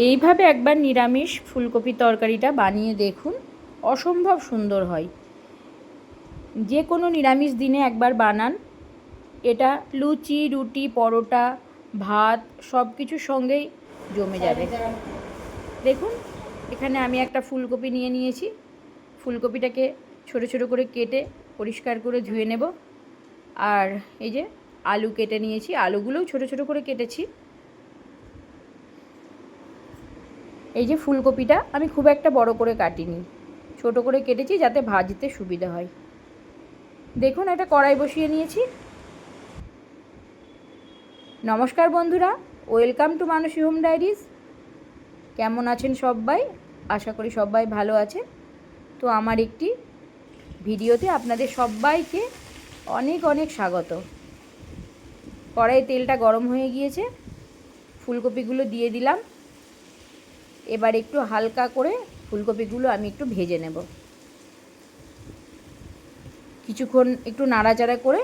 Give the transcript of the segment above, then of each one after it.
এইভাবে একবার নিরামিষ ফুলকপির তরকারিটা বানিয়ে দেখুন, অসম্ভব সুন্দর হয়। যে কোনো নিরামিষ দিনে একবার বানান, এটা লুচি, রুটি, পরোটা, ভাত সব কিছুর সঙ্গেই জমে যাবে। দেখুন, এখানে আমি একটা ফুলকপি নিয়ে নিয়েছি। ফুলকপিটাকে ছোটো ছোটো করে কেটে পরিষ্কার করে ধুয়ে নেব। আর এই যে আলু কেটে নিয়েছি, আলুগুলোও ছোটো ছোটো করে কেটেছি। এই যে ফুলকপিটা আমি খুব একটা বড় করে কাটিনি, ছোট করে কেটেছি যাতে ভাজতে সুবিধা হয়। দেখুন, একটা কড়াই বসিয়ে নিয়েছি। নমস্কার বন্ধুরা, welcome to Manasi home diaries. কেমন আছেন সবাই? আশা করি সবাই ভালো আছে। তো আমার একটি ভিডিওতে আপনাদের সবাইকে অনেক অনেক স্বাগত। কড়াই তেলটা গরম হয়ে গিয়েছে, ফুলকপিগুলো দিয়ে দিলাম। এবার একটু হালকা করে ফুলকপিগুলো আমি একটু ভেজে নেব। কিছুক্ষণ একটু নাড়াচাড়া করে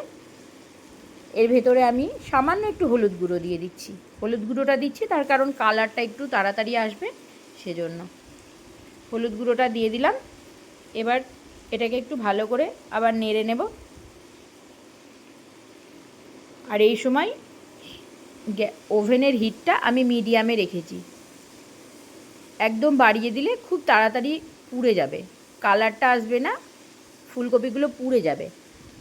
এর ভেতরে আমি সামান্য একটু হলুদ গুঁড়ো দিয়ে দিচ্ছি। হলুদ গুঁড়োটা দিচ্ছি তার কারণ কালারটা একটু তাড়াতাড়ি আসবে, সেজন্য হলুদ গুঁড়োটা দিয়ে দিলাম। এবার এটাকে একটু ভালো করে আবার নেড়ে নেব। আর এই সময় ওভেনের হিটটা আমি মিডিয়ামে রেখেছি। একদম বাড়িয়ে দিলে খুব তাড়াতাড়ি পুড়ে যাবে, কালারটা আসবে না, ফুলকপিগুলো পুড়ে যাবে।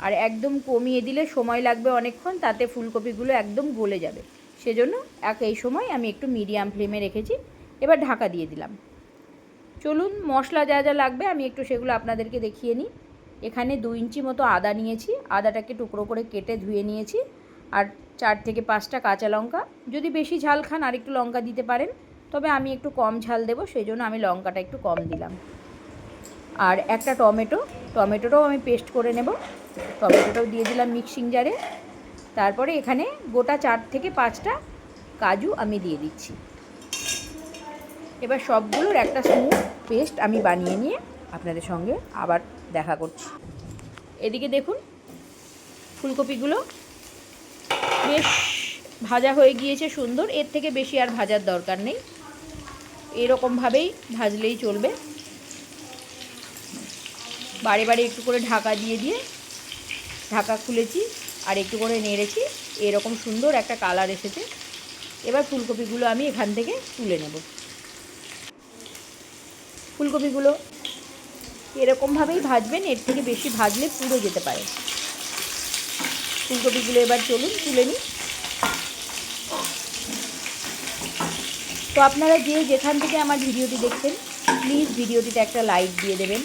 আর একদম কমিয়ে দিলে সময় লাগবে অনেকক্ষণ, তাতে ফুলকপিগুলো একদম গলে যাবে। সেজন্য এই সময় আমি একটু মিডিয়াম ফ্লেমে রেখেছি। এবার ঢাকা দিয়ে দিলাম। চলুন, মশলা যা যা লাগবে আমি একটু সেগুলো আপনাদেরকে দেখিয়ে নিই। এখানে 2 ইঞ্চি মতো আদা নিয়েছি, আদাটাকে টুকরো করে কেটে ধুয়ে নিয়েছি। আর 4 থেকে 5টা কাঁচা লঙ্কা, যদি বেশি ঝাল খান আর একটু লঙ্কা দিতে পারেন, তবে আমি একটু কম ঝাল দেবো, সেই জন্য আমি লঙ্কাটা একটু কম দিলাম। আর একটা টমেটোটাও আমি পেস্ট করে নেব। টমেটোটাও দিয়ে দিলাম মিক্সিং জারে। তারপরে এখানে গোটা 4 থেকে 5টা কাজু আমি দিয়ে দিচ্ছি। এবার সবগুলোর একটা স্মুথ পেস্ট আমি বানিয়ে নিয়ে আপনাদের সঙ্গে আবার দেখা করছি। এদিকে দেখুন, ফুলকপিগুলো বেশ ভাজা হয়ে গিয়েছে সুন্দর। এর থেকে বেশি আর ভাজার দরকার নেই, এরকমভাবেই ভাজলেই চলবে। বারে বারে একটু করে ঢাকা দিয়ে দিয়ে ঢাকা খুলেছি আর একটু করে নেড়েছি, এরকম সুন্দর একটা কালার এসেছে। এবার ফুলকপিগুলো আমি এখান থেকে তুলে নেব। ফুলকপিগুলো এরকমভাবেই ভাজবেন, এর থেকে বেশি ভাজলে পুড়ে যেতে পারে। ফুলকপিগুলো এবার চলুন তুলে নিই। তো আপনারা যে যেখান থেকে আমার ভিডিওটি দেখছেন, প্লিজ ভিডিওটিতে একটা লাইক দিয়ে দেবেন।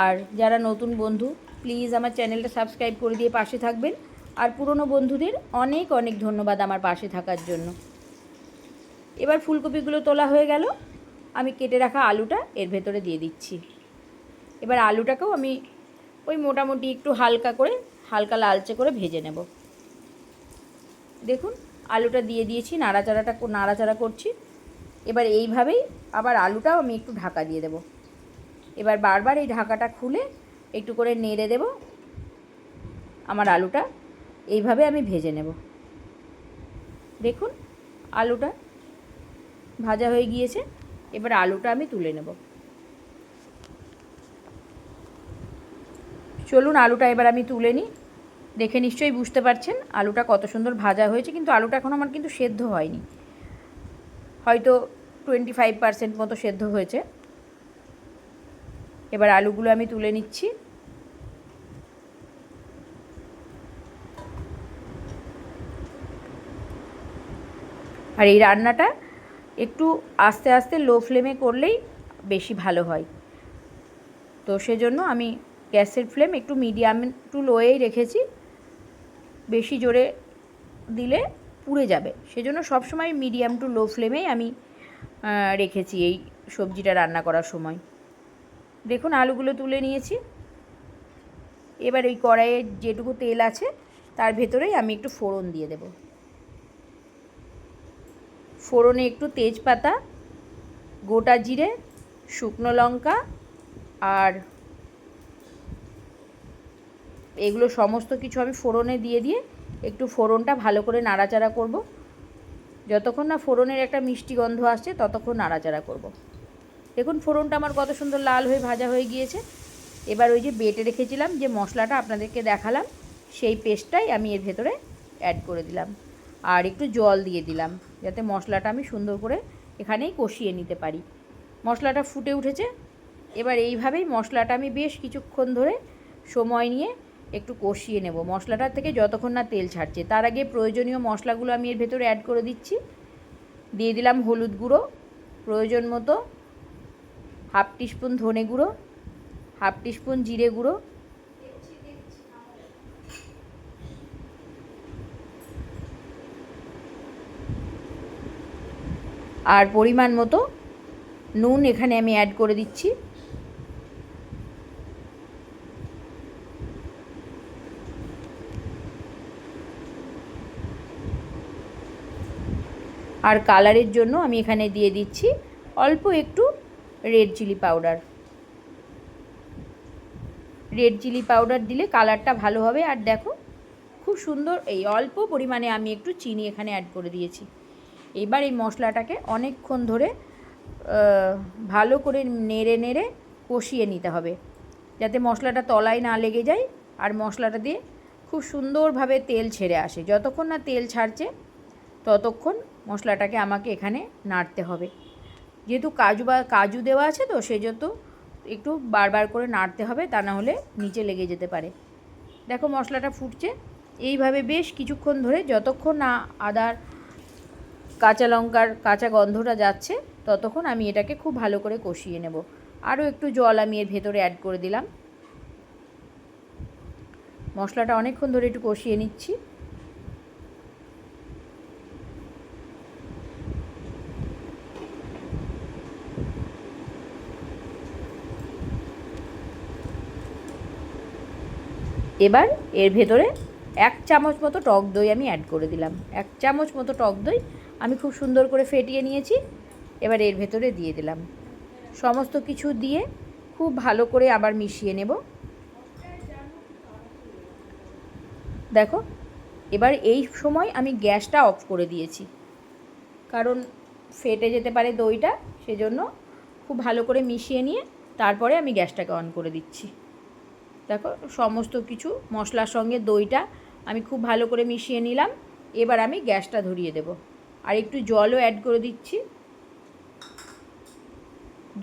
আর যারা নতুন বন্ধু, প্লিজ আমার চ্যানেলটা সাবস্ক্রাইব করে দিয়ে পাশে থাকবেন। আর পুরনো বন্ধুদের অনেক অনেক ধন্যবাদ আমার পাশে থাকার জন্য। এবার ফুলকপিগুলো তোলা হয়ে গেল, আমি কেটে রাখা আলুটা এর ভেতরে দিয়ে দিচ্ছি। এবার আলুটাকেও আমি ওই মোটামুটি একটু হালকা লালচে করে ভেজে নেব। দেখুন, আলুটা দিয়ে দিয়েছি, নাড়াচাড়া করছি। এবার এইভাবেই আবার আলুটাও আমি একটু ঢাকা দিয়ে দেব। এবার বারবার এই ঢাকাটা খুলে একটু করে নেড়ে দেব। আমার আলুটা এইভাবে আমি ভেজে নেব। দেখুন, আলুটা ভাজা হয়ে গিয়েছে। এবার আলুটা আমি তুলে নেব। চলুন, আলুটা এবার আমি তুলে নিই। দেখে নিশ্চয়ই বুঝতে পারছেন আলুটা কত সুন্দর ভাজা হয়েছে, কিন্তু আলুটা এখন আমার কিন্তু সেদ্ধ হয়নি, হয়তো 25% মতো সেদ্ধ হয়েছে। এবার আলুগুলো আমি তুলে নিচ্ছি। আর এই রান্নাটা একটু আস্তে আস্তে লো ফ্লেমে করলেই বেশি ভালো হয়। তো সেজন্য আমি গ্যাসের ফ্লেম একটু মিডিয়াম টু লোয়েই রেখেছি। বেশি জোরে দিলে পুড়ে যাবে, সেজন্য সবসময় মিডিয়াম টু লো ফ্লেমেই আমি রেখেছি এই সবজিটা রান্না করার সময়। দেখুন, আলুগুলো তুলে নিয়েছি। এবার এই কড়াইয়ে যেটুকু তেল আছে তার ভেতরেই আমি একটু ফোড়ন দিয়ে দেব। ফোড়নে একটু তেজপাতা, গোটা জিরে, শুকনো লঙ্কা আর এগুলো সমস্ত কিছু আমি ফোড়নে দিয়ে দিয়ে একটু ফোড়নটা ভালো করে নাড়াচাড়া করব। যতক্ষণ না ফোড়নের একটা মিষ্টি গন্ধ আসছে ততক্ষণ নাড়াচাড়া করব। দেখুন ফোড়নটা আমার কত সুন্দর লাল হয়ে ভাজা হয়ে গিয়েছে। এবার ওই যে বেটে রেখেছিলাম যে মশলাটা আপনাদেরকে দেখালাম, সেই পেস্টটাই আমি এর ভেতরে অ্যাড করে দিলাম। আর একটু জল দিয়ে দিলাম যাতে মশলাটা আমি সুন্দর করে এখানেই কষিয়ে নিতে পারি। মশলাটা ফুটে উঠেছে। এবার এইভাবেই মশলাটা আমি বেশ কিছুক্ষণ ধরে সময় নিয়ে একটু কষিয়ে নেব, মশলাটার থেকে যতক্ষণ না তেল ছাড়ছে। তার আগে প্রয়োজনীয় মশলাগুলো আমি এর ভেতরে অ্যাড করে দিচ্ছি। দিয়ে দিলাম হলুদ গুঁড়ো প্রয়োজন মতো, 1/2 টিস্পুন ধনে গুঁড়ো, 1/2 টিস্পুন জিরে গুঁড়ো, আর পরিমাণ মতো নুন এখানে আমি অ্যাড করে দিচ্ছি। আর কালারের জন্য আমি এখানে দিয়ে দিচ্ছি অল্প একটু red chilli powder. Red chilli powder দিলে কালারটা ভালো হবে। আর দেখো খুব সুন্দর, এই অল্প পরিমাণে আমি একটু চিনি এখানে অ্যাড করে দিয়েছি। এবার এই মশলাটাকে অনেকক্ষণ ধরে ভালো করে নেড়ে নেড়ে কষিয়ে নিতে হবে যাতে মশলাটা তলায় না লেগে যায় আর মশলাটা দিয়ে খুব সুন্দরভাবে তেল ছেড়ে আসে। যতক্ষণ না তেল ছাড়ছে ততক্ষণ মশলাটাকে আমাকে এখানে নাড়তে হবে। যেহেতু কাজু দেওয়া আছে তো সেজন্য একটু বারবার করে নাড়তে হবে, তা না হলে নিচে লেগে যেতে পারে। দেখো মশলাটা ফুটছে। এইভাবে বেশ কিছুক্ষণ ধরে যতক্ষণ না আদার কাঁচা লঙ্কার কাঁচা গন্ধটা যাচ্ছে ততক্ষণ আমি এটাকে খুব ভালো করে কষিয়ে নেব। আরও একটু জল আমি এর ভেতরে অ্যাড করে দিলাম। মশলাটা অনেকক্ষণ ধরে একটু কষিয়ে নিচ্ছি। এবার এর ভেতরে 1 চামচ মতো টক দই আমি অ্যাড করে দিলাম। 1 চামচ মতো টক দই আমি খুব সুন্দর করে ফেটিয়ে নিয়েছি। এবার এর ভেতরে দিয়ে দিলাম। সমস্ত কিছু দিয়ে খুব ভালো করে আবার মিশিয়ে নেব। দেখো এবার এই সময় আমি গ্যাসটা অফ করে দিয়েছি, কারণ ফেটে যেতে পারে দইটা, সেজন্য খুব ভালো করে মিশিয়ে নিয়ে তারপরে আমি গ্যাসটাকে অন করে দিচ্ছি। দেখো সমস্ত কিছু মশলার সঙ্গে দইটা আমি খুব ভালো করে মিশিয়ে নিলাম। এবার আমি গ্যাসটা ধরিয়ে দেব আর একটু জলও অ্যাড করে দিচ্ছি।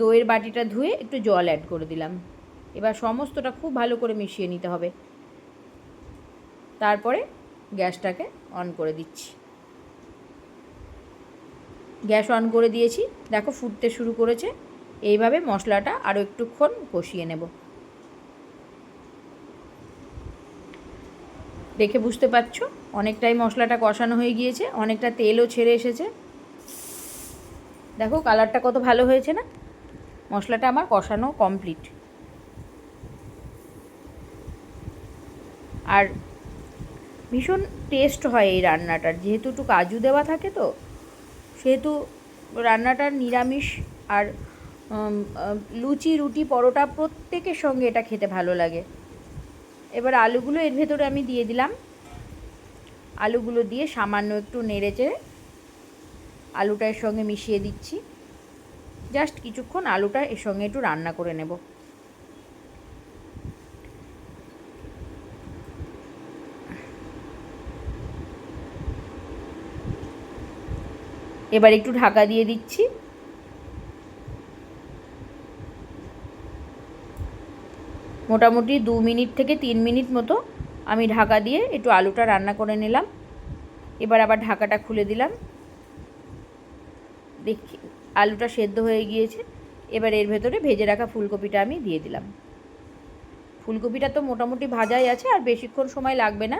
দইয়ের বাটিটা ধুয়ে একটু জল অ্যাড করে দিলাম। এবার সমস্তটা খুব ভালো করে মিশিয়ে নিতে হবে। তারপরে গ্যাসটাকে অন করে দিচ্ছি। গ্যাস অন করে দিয়েছি। দেখো ফুটতে শুরু করেছে। এইভাবে মশলাটা আরও একটুক্ষণ কষিয়ে নেব। দেখে বুঝতে পারছো অনেকটাই মশলাটা কষানো হয়ে গিয়েছে, অনেকটা তেলও ছেড়ে এসেছে। দেখো কালারটা কত ভালো হয়েছে না? মশলাটা আমার কষানো কমপ্লিট। আর ভীষণ টেস্ট হয় এই রান্নাটার, যেহেতু একটু কাজু দেওয়া থাকে তো সেহেতু রান্নাটার নিরামিষ আর লুচি রুটি পরোটা প্রত্যেকের সঙ্গে এটা খেতে ভালো লাগে। এবার আলুগুলো এর ভেতরে আমি দিয়ে দিলাম। আলুগুলো দিয়ে সামান্য একটু নেড়েচেড়ে আলুটা এর সঙ্গে মিশিয়ে দিচ্ছি। জাস্ট কিছুক্ষণ আলুটা এর সঙ্গে একটু রান্না করে নেব। এবার একটু ঢাকা দিয়ে দিচ্ছি। মোটামুটি 2 মিনিট থেকে 3 মিনিট মতো আমি ঢাকা দিয়ে একটু আলুটা রান্না করে নিলাম। এবার আবার ঢাকাটা খুলে দিলাম। দেখি আলুটা সেদ্ধ হয়ে গিয়েছে। এবার এর ভেতরে ভেজে রাখা ফুলকপিটা আমি দিয়ে দিলাম। ফুলকপিটা তো মোটামুটি ভাজাই আছে, আর বেশিক্ষণ সময় লাগবে না।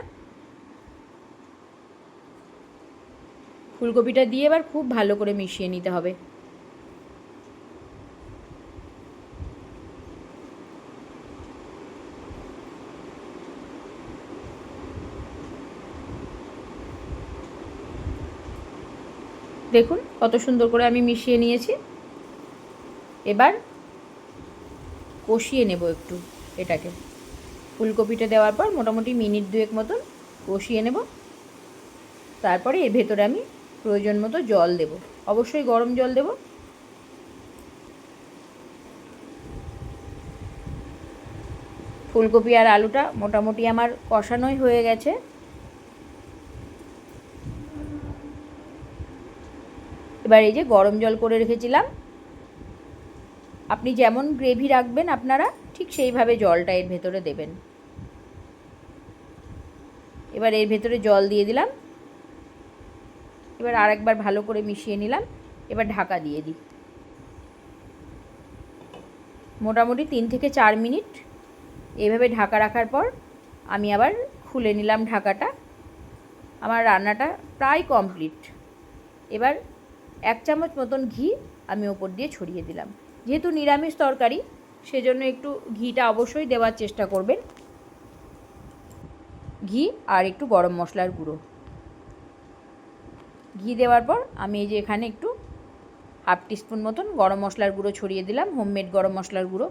ফুলকপিটা দিয়ে এবার খুব ভালো করে মিশিয়ে নিতে হবে। দেখুন কত সুন্দর করে আমি মিশিয়ে নিয়েছি। এবার কষিয়ে নেব একটু এটাকে। ফুলকপিটা দেওয়ার পর মোটামুটি মিনিট 2 মতন কষিয়ে নেব। তারপরে এর ভেতরে আমি প্রয়োজন মতো জল দেব, অবশ্যই গরম জল দেব। ফুলকপি আর আলুটা মোটামুটি আমার কষানোই হয়ে গেছে। এবার এই যে গরম জল করে রেখেছিলাম, আপনি যেমন গ্রেভি রাখবেন আপনারা ঠিক সেইভাবে জলটা এর ভেতরে দেবেন। এবার এর ভেতরে জল দিয়ে দিলাম, এবার আরেকবার ভালো করে মিশিয়ে নিলাম। এবার ঢাকা দিয়ে দিই, মোটামুটি 3 থেকে 4 মিনিট এইভাবে ঢাকা রাখার পর আমি আবার খুলে নিলাম ঢাকাটা। আমার রান্নাটা প্রায় কমপ্লিট। এবার 1 চামচ মতন ঘি আমি ওপর দিয়ে ছড়িয়ে দিলাম। যেহেতু নিরামিষ তরকারি সেজন্য একটু ঘিটা অবশ্যই দেওয়ার চেষ্টা করবেন। ঘি আর একটু গরম মশলার গুঁড়ো। ঘি দেওয়ার পর আমি এই যে এখানে একটু 1/2 টিস্পুন মতন গরম মশলার গুঁড়ো ছড়িয়ে দিলাম, হোমমেড গরম মশলার গুঁড়ো।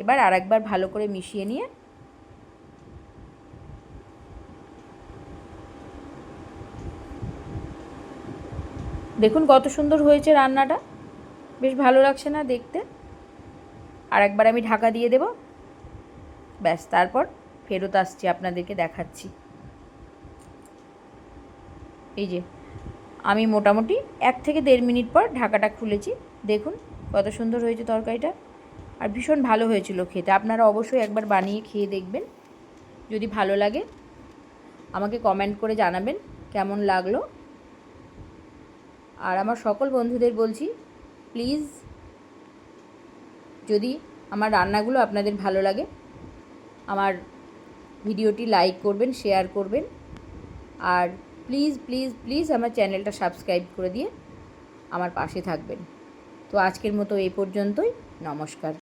এবার আরেকবার ভালো করে মিশিয়ে নিয়ে দেখুন কত সুন্দর হয়েছে রান্নাটা, বেশ ভালো লাগছে না দেখতে। আরেকবার আমি ঢাকা দিয়ে দেব, ব্যাস তারপর ফেরত আসছি, আপনাদেরকে দেখাচ্ছি। এই যে আমি মোটামুটি 1 থেকে 1.5 মিনিট পর ঢাকাটা খুলেছি, দেখুন কত সুন্দর হয়েছে তরকারিটা, আর ভীষণ ভালো হয়েছিল খেতে। আপনারা অবশ্যই একবার বানিয়ে খেয়ে দেখবেন, যদি ভালো লাগে আমাকে কমেন্ট করে জানাবেন কেমন লাগলো। আর আমার সকল বন্ধুদের বলছি, প্লিজ যদি আমার রান্নাগুলো আপনাদের ভালো লাগে আমার ভিডিওটি লাইক করবেন, শেয়ার করবেন, আর প্লিজ প্লিজ প্লিজ আমার চ্যানেলটা সাবস্ক্রাইব করে দিয়ে আমার পাশে থাকবেন। তো আজকের মতো এই পর্যন্তই, নমস্কার।